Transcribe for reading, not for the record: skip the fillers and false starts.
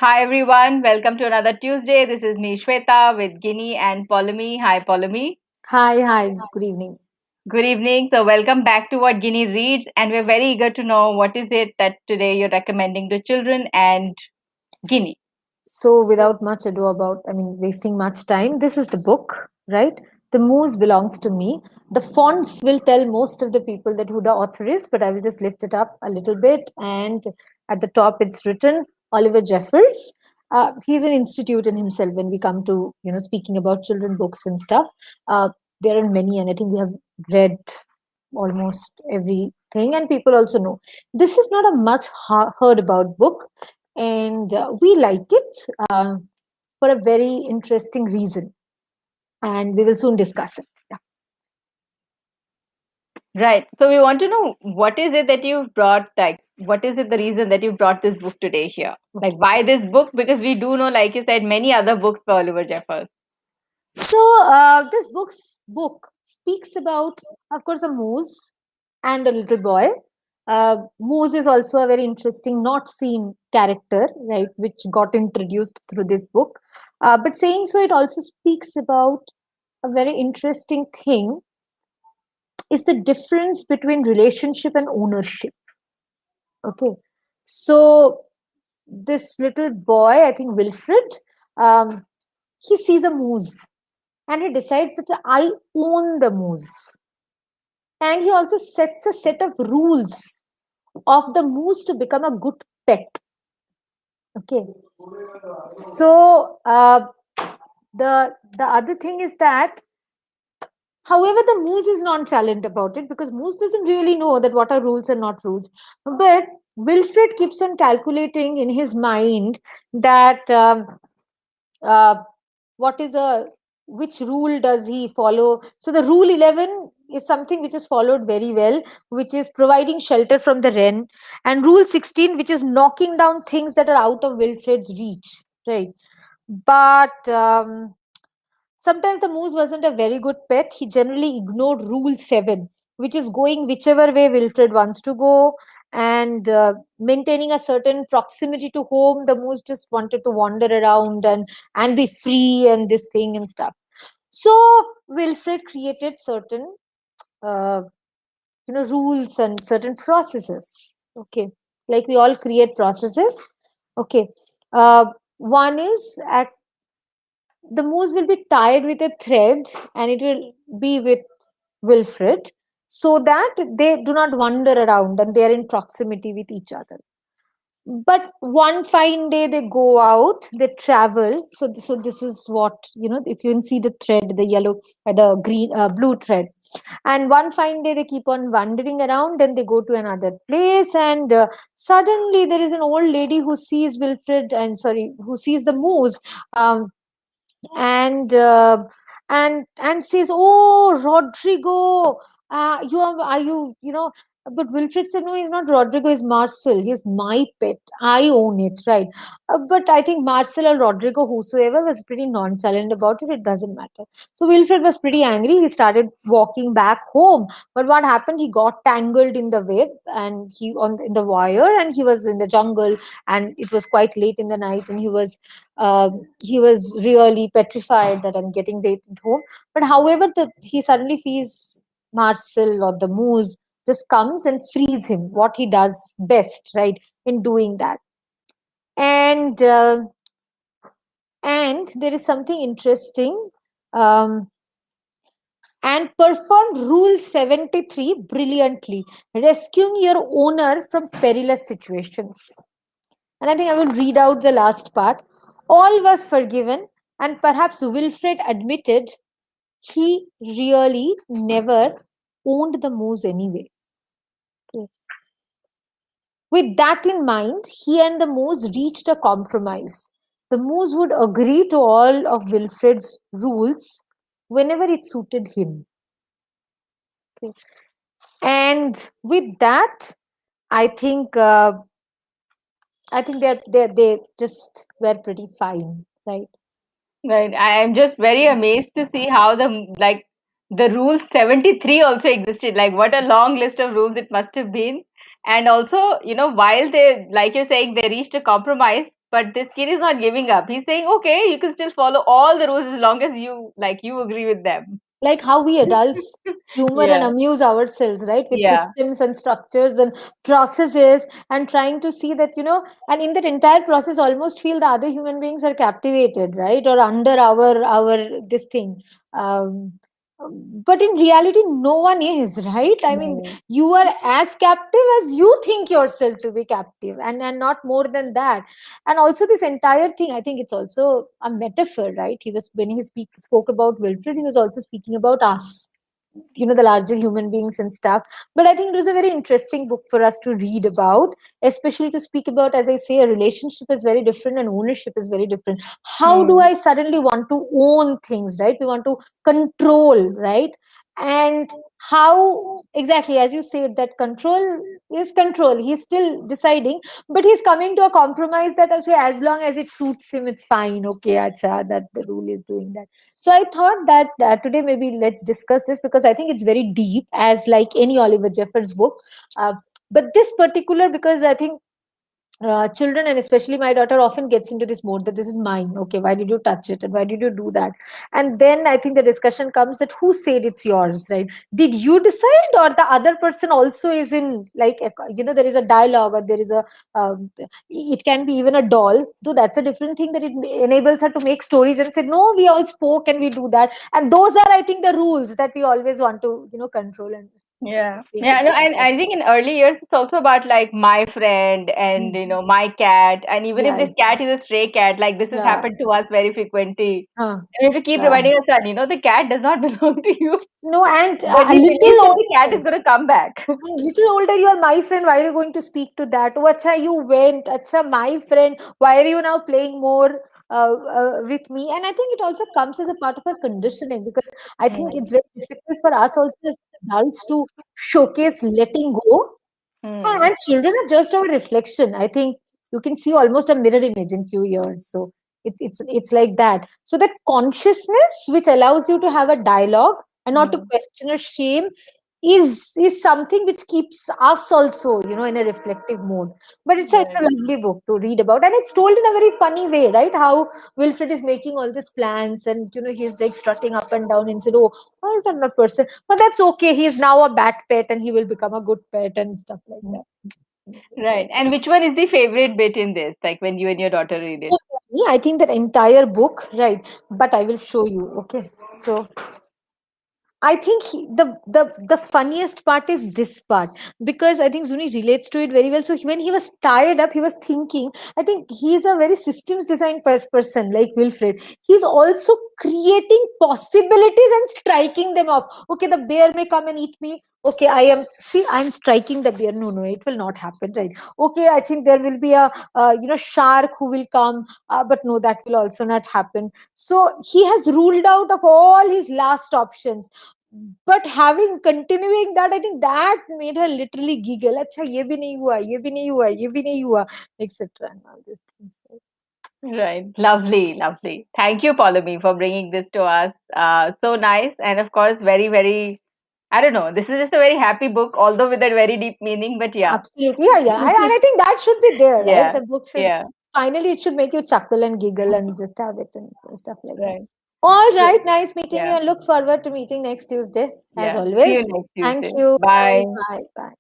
Hi everyone, welcome to another Tuesday. This is me Shweta with Ginny and Poulomi. Hi Poulomi. Hi, good evening. Good evening. So welcome back to what Ginny reads, and we're very eager to know what is it that today you're recommending to children and Ginny. So, without much ado wasting much time, this is the book, right? The Moose Belongs to Me. The fonts will tell most of the people that who the author is, but I will just lift it up a little bit. And at the top, it's written Oliver Jeffers. He's an institute in himself when we come to, speaking about children books and stuff. Uh, there are many, and I think we have read almost everything, and people also know. This is not a much heard about book, and we like it for a very interesting reason, and we will soon discuss it. Yeah. Right. So we want to know what is it that you've brought, like, what is it the reason that you brought this book today here? Like, why this book? Because we do know, like you said, many other books by Oliver Jeffers. So this book speaks about, of course, a moose and a little boy. Moose is also a very interesting, not seen character, right, which got introduced through this book. But saying so, it also speaks about a very interesting thing is the difference between relationship and ownership. Okay, so this little boy, I think Wilfred, um, he sees a moose and he decides that I own the moose. And he also sets a set of rules of the moose to become a good pet. Okay, so the other thing is that, however, the moose is nonchalant about it because moose doesn't really know that what are rules and not rules. But Wilfred keeps on calculating in his mind that uh, what is a which rule does he follow. So the rule 11 is something which is followed very well, which is providing shelter from the wren, and rule 16, which is knocking down things that are out of Wilfred's reach, right? But sometimes the moose wasn't a very good pet. He generally ignored rule 7, which is going whichever way Wilfred wants to go, and maintaining a certain proximity to home. The moose just wanted to wander around and be free and this thing and stuff. So Wilfred created certain uh, rules and certain processes. Okay, like we all create processes. Okay, one is at the moose will be tied with a thread and it will be with Wilfred so that they do not wander around and they are in proximity with each other. But one fine day they go out, they travel. So this is what, if you can see the thread, the yellow, the green, blue thread. And one fine day they keep on wandering around, then they go to another place, and suddenly there is an old lady who sees Wilfred, and sorry, who sees the moose. And and says, "Oh, Rodrigo, are you, but Wilfred said, "No, he's not Rodrigo, he's Marcel. He's my pet. I own it," right? But I think Marcel or Rodrigo, whosoever, was pretty nonchalant about it. It doesn't matter. So Wilfred was pretty angry. He started walking back home. But what happened? He got tangled in the web and in the wire, and he was in the jungle, and it was quite late in the night, and he was really petrified that I'm getting late at home. But however, he suddenly feels Marcel or the moose just comes and frees him, what he does best, right, in doing that. And there is something interesting. Um, and performed Rule 73 brilliantly, rescuing your owner from perilous situations. And I think I will read out the last part. All was forgiven, and perhaps Wilfred admitted he really never owned the moose anyway. Okay. With that in mind, he and the moose reached a compromise. The moose would agree to all of Wilfred's rules whenever it suited him. Okay. And with that, I think they just were pretty fine, right? Right. I am just very amazed to see how the rule 73 also existed. Like what a long list of rules it must have been. And also, while they, like you're saying, they reached a compromise, but this kid is not giving up. He's saying, okay, you can still follow all the rules as long as you agree with them. Like how we adults humor and Yeah, amuse ourselves, right, with yeah. systems and structures and processes, and trying to see that, and in that entire process almost feel the other human beings are captivated, right, or under our this thing. um, but in reality no one is, right? I mean, Hmm. you are as captive as you think yourself to be captive, and not more than that. And also this entire thing, I think it's also a metaphor, right? He was, when he spoke about Wilfred, he was also speaking about us, the larger human beings and stuff. But I think it was a very interesting book for us to read about, especially to speak about, as I say, a relationship is very different and ownership is very different. How do Hmm. I suddenly want to own things, right? We want to control, right? And how exactly, as you said, that control is control, he's still deciding, but he's coming to a compromise that actually as long as it suits him it's fine. Okay, acha, that the rule is doing that. So I thought that today maybe let's discuss this, because I think it's very deep, as like any Oliver Jeffers book. Uh, but this particular, because I think children, and especially my daughter, often gets into this mode that this is mine. Okay, why did you touch it and why did you do that? And then I think the discussion comes that who said it's yours, right? Did you decide, or the other person also is in, like, there is a dialogue, or there is a it can be even a doll, though that's a different thing, that it enables her to make stories and say no, we all spoke and we do that. And those are, I think, the rules that we always want to control and Yeah. speak Yeah, no, about and that. I think in early years it's also about like my friend and Mm. my cat. And even if Yeah, this cat is a stray cat, like this has yeah, happened to us very frequently. huh, And we have to keep yeah. reminding our son, the cat does not belong to you. No, and But a he believes little that the cat older. is gonna come back. Little older, you are my friend. Why are you going to speak to that? Oh, acha, you went. Acha, my friend. Why are you now playing more with me? And I think it also comes as a part of our conditioning, because I think Hmm. it's very difficult for us also as adults to showcase letting go. Hmm. And children are just our reflection. I think you can see almost a mirror image in few years. So it's like that. So that consciousness which allows you to have a dialogue and not to Hmm. question or shame is something which keeps us also, in a reflective mode. But it's a Right. lovely book to read about, and it's told in a very funny way, right? How Wilfred is making all these plans, and he's like strutting up and down and said, "Oh, why is that not person? But that's okay. He's now a bad pet, and he will become a good pet and stuff like that." Right. And which one is the favorite bit in this? Like when you and your daughter read it? So for me, I think that entire book, right? But I will show you. Okay, so I think the funniest part is this part, because I think Zuni relates to it very well. So when he was tired up, he was thinking. I think he's a very systems design person like Wilfred. He's also creating possibilities and striking them off. Okay, the bear may come and eat me. Okay, I'm striking the bear. No, no, it will not happen, right? Okay, I think there will be a shark who will come, but no, that will also not happen. So he has ruled out of all his last options, but having continuing that, I think that made her literally giggle. Acha, ye bhi nahi hua, ye bhi nahi hua, ye bhi nahi hua, etc. And all these things. Right. Lovely, lovely. Thank you, Poulomi, for bringing this to us. So nice. And of course, very, very, I don't know, this is just a very happy book, although with a very deep meaning, but yeah. Absolutely, yeah, yeah. And I think that should be there, right? Yeah. The book should Yeah. finally, it should make you chuckle and giggle and just have it and stuff like that. Right. All So, right, nice meeting you, yeah. and look forward to meeting next Tuesday as Yeah. See you always. next Thank Tuesday. you. Bye, Bye. bye, bye.